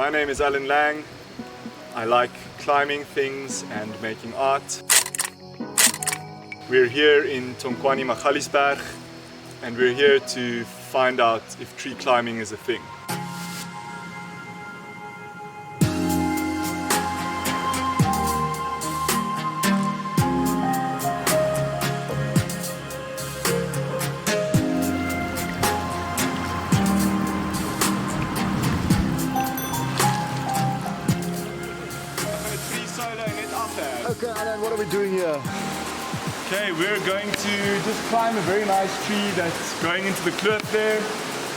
My name is Laing. I like climbing things and making art. We're here in Tonkwani Magaliesberg and we're here to find out if tree climbing is a thing. Okay, Alan, what are we doing here? Okay, we're going to just climb a very nice tree that's going into the cliff there,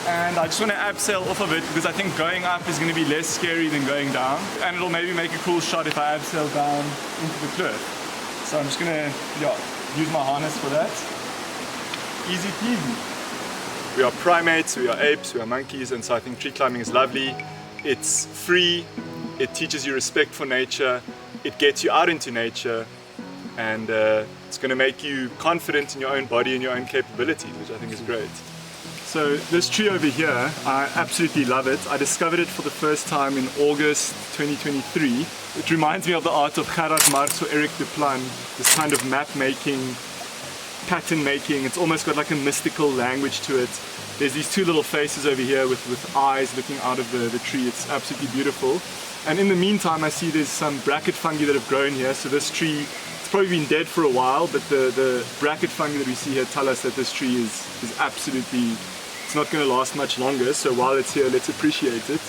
and I just want to abseil off of it because I think going up is going to be less scary than going down, and it'll maybe make a cool shot if I abseil down into the cliff. So I'm just going to use my harness for that. Easy peasy. We are primates, we are apes, we are monkeys, and so I think tree climbing is lovely. It's free, it teaches you respect for nature, it gets you out into nature, and it's going to make you confident in your own body and your own capabilities, which I think is great. So this tree over here, I absolutely love it. I discovered it for the first time in August 2023. It reminds me of the art of Gerard Marx or Eric Duplan, this kind of map making, pattern making. It's almost got like a mystical language to it. There's these two little faces over here with eyes looking out of the tree. It's absolutely beautiful. And in the meantime, I see there's some bracket fungi that have grown here. So this tree, it's probably been dead for a while, but the bracket fungi that we see here tell us that this tree is absolutely, it's not going to last much longer. So while it's here, let's appreciate it.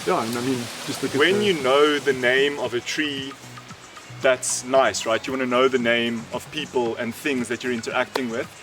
Yeah, and I mean, just look at when you know the name of a tree, that's nice, right? You want to know the name of people and things that you're interacting with.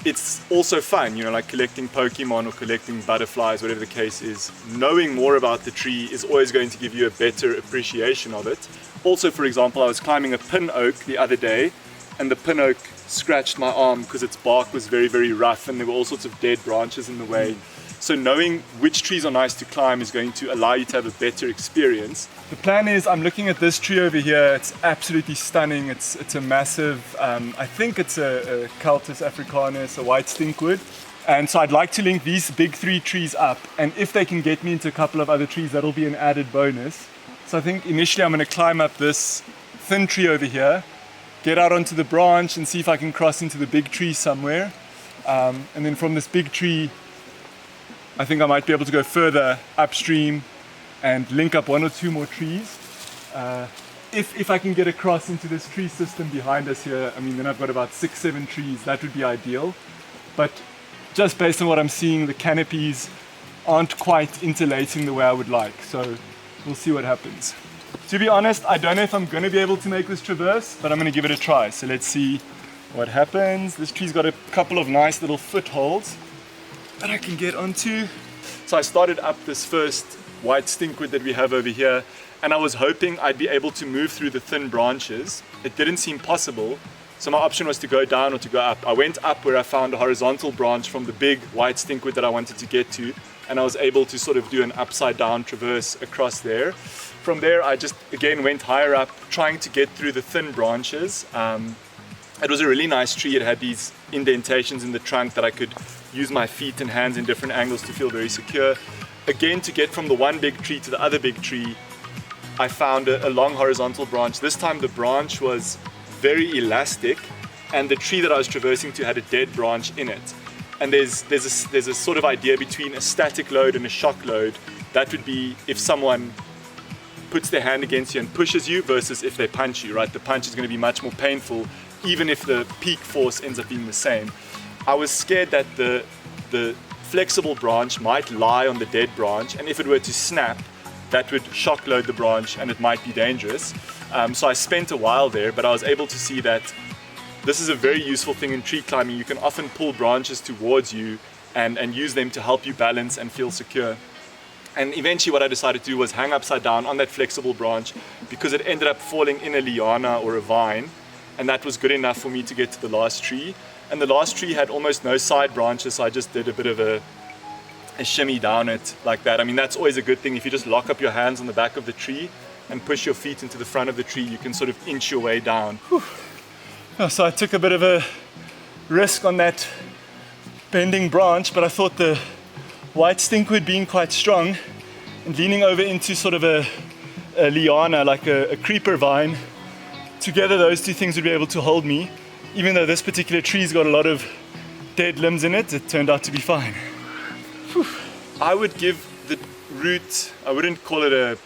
It's also fun, like collecting Pokemon or collecting butterflies, whatever the case is. Knowing more about the tree is always going to give you a better appreciation of it. Also, for example, I was climbing a pin oak the other day, and the pin oak scratched my arm because its bark was very, very rough and there were all sorts of dead branches in the way. So knowing which trees are nice to climb is going to allow you to have a better experience. The plan is I'm looking at this tree over here. It's absolutely stunning. It's a massive, I think it's a Celtis africanus, a white stinkwood. And so I'd like to link these big three trees up. And if they can get me into a couple of other trees, that'll be an added bonus. So I think initially I'm going to climb up this thin tree over here, get out onto the branch and see if I can cross into the big tree somewhere. And then from this big tree, I think I might be able to go further upstream and link up one or two more trees. If I can get across into this tree system behind us here, I mean, then I've got about 6-7 trees. That would be ideal. But just based on what I'm seeing, the canopies aren't quite interlacing the way I would like. So we'll see what happens. To be honest, I don't know if I'm going to be able to make this traverse, but I'm going to give it a try. So let's see what happens. This tree's got a couple of nice little footholds that I can get onto. So I started up this first white stinkwood that we have over here, and I was hoping I'd be able to move through the thin branches. It didn't seem possible, so my option was to go down or to go up. I went up where I found a horizontal branch from the big white stinkwood that I wanted to get to, and I was able to sort of do an upside down traverse across there. From there I just again went higher up, trying to get through the thin branches. It was a really nice tree. It had these indentations in the trunk that I could use my feet and hands in different angles to feel very secure. Again, to get from the one big tree to the other big tree, I found a long horizontal branch. This time the branch was very elastic, and the tree that I was traversing to had a dead branch in it. And there's a sort of idea between a static load and a shock load. That would be if someone puts their hand against you and pushes you versus if they punch you, right? The punch is going to be much more painful, even if the peak force ends up being the same. I was scared that the flexible branch might lie on the dead branch, and if it were to snap, that would shock load the branch and it might be dangerous. So I spent a while there, but I was able to see that this is a very useful thing in tree climbing. You can often pull branches towards you and use them to help you balance and feel secure. And eventually what I decided to do was hang upside down on that flexible branch because it ended up falling in a liana or a vine, and that was good enough for me to get to the last tree. And the last tree had almost no side branches, so I just did a bit of a shimmy down it like that. I mean, that's always a good thing. If you just lock up your hands on the back of the tree and push your feet into the front of the tree, you can sort of inch your way down. So I took a bit of a risk on that bending branch, but I thought the white stinkwood being quite strong and leaning over into sort of a liana, like a creeper vine. Together those two things would be able to hold me. Even though this particular tree's got a lot of dead limbs in it, it turned out to be fine. Whew. I would give the route, I wouldn't call it a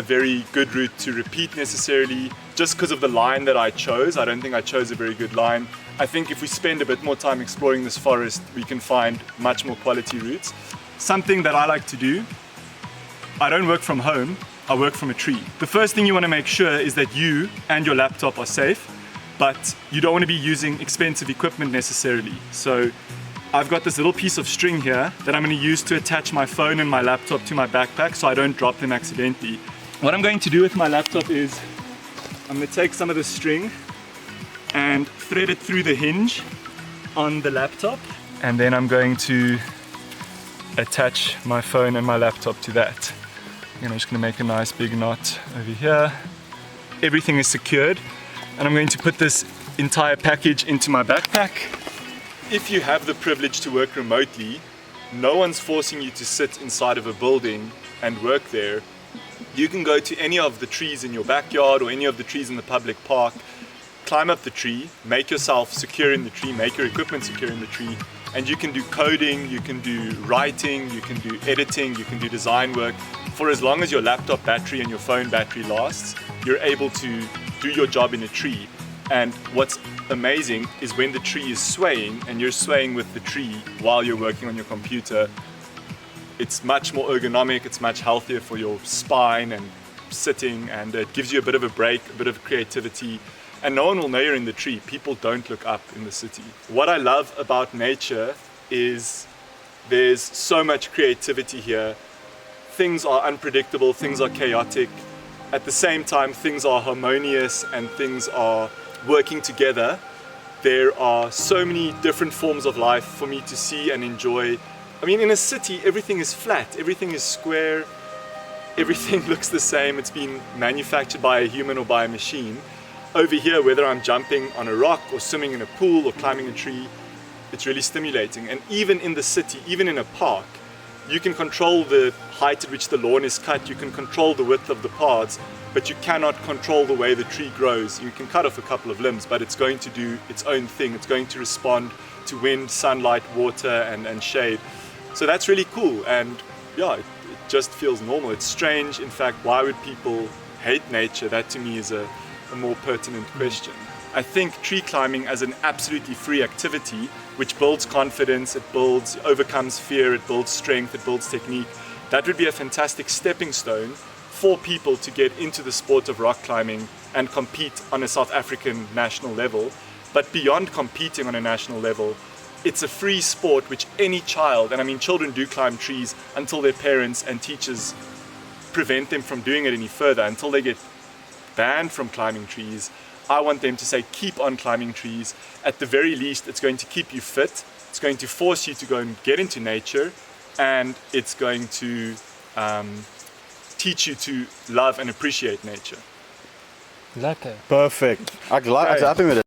very good route to repeat necessarily, just because of the line that I chose. I don't think I chose a very good line. I think if we spend a bit more time exploring this forest, we can find much more quality routes. Something that I like to do, I don't work from home, I work from a tree. The first thing you want to make sure is that you and your laptop are safe, but you don't want to be using expensive equipment necessarily. So I've got this little piece of string here that I'm going to use to attach my phone and my laptop to my backpack so I don't drop them accidentally. What I'm going to do with my laptop is I'm going to take some of the string and thread it through the hinge on the laptop, and then I'm going to attach my phone and my laptop to that. I'm just going to make a nice big knot over here. Everything is secured, and I'm going to put this entire package into my backpack. If you have the privilege to work remotely, no one's forcing you to sit inside of a building and work there. You can go to any of the trees in your backyard or any of the trees in the public park, climb up the tree, make yourself secure in the tree, make your equipment secure in the tree, and you can do coding, you can do writing, you can do editing, you can do design work. For as long as your laptop battery and your phone battery lasts, you're able to do your job in a tree. And what's amazing is when the tree is swaying and you're swaying with the tree while you're working on your computer, it's much more ergonomic, it's much healthier for your spine and sitting, and it gives you a bit of a break, a bit of creativity, and no one will know you're in the tree. People don't look up in the city. What I love about nature is there's so much creativity here. Things are unpredictable, things are chaotic. At the same time, things are harmonious and things are working together. There are so many different forms of life for me to see and enjoy. I mean, in a city, everything is flat, everything is square, everything looks the same. It's been manufactured by a human or by a machine. Over here, whether I'm jumping on a rock or swimming in a pool or climbing a tree, it's really stimulating. And even in the city, even in a park, you can control the height at which the lawn is cut, you can control the width of the paths, but you cannot control the way the tree grows. You can cut off a couple of limbs, but it's going to do its own thing. It's going to respond to wind, sunlight, water, and shade. So that's really cool, and yeah, it just feels normal. It's strange, in fact, why would people hate nature? That to me is a more pertinent question. I think tree climbing as an absolutely free activity, which builds confidence, it overcomes fear, it builds strength, it builds technique, that would be a fantastic stepping stone for people to get into the sport of rock climbing and compete on a South African national level. But beyond competing on a national level, it's a free sport which any child, and I mean children do climb trees until their parents and teachers prevent them from doing it any further, until they get banned from climbing trees. I want them to say keep on climbing trees. At the very least, it's going to keep you fit, it's going to force you to go and get into nature, and it's going to teach you to love and appreciate nature. Lekker. Perfect. Ek's happy met dit.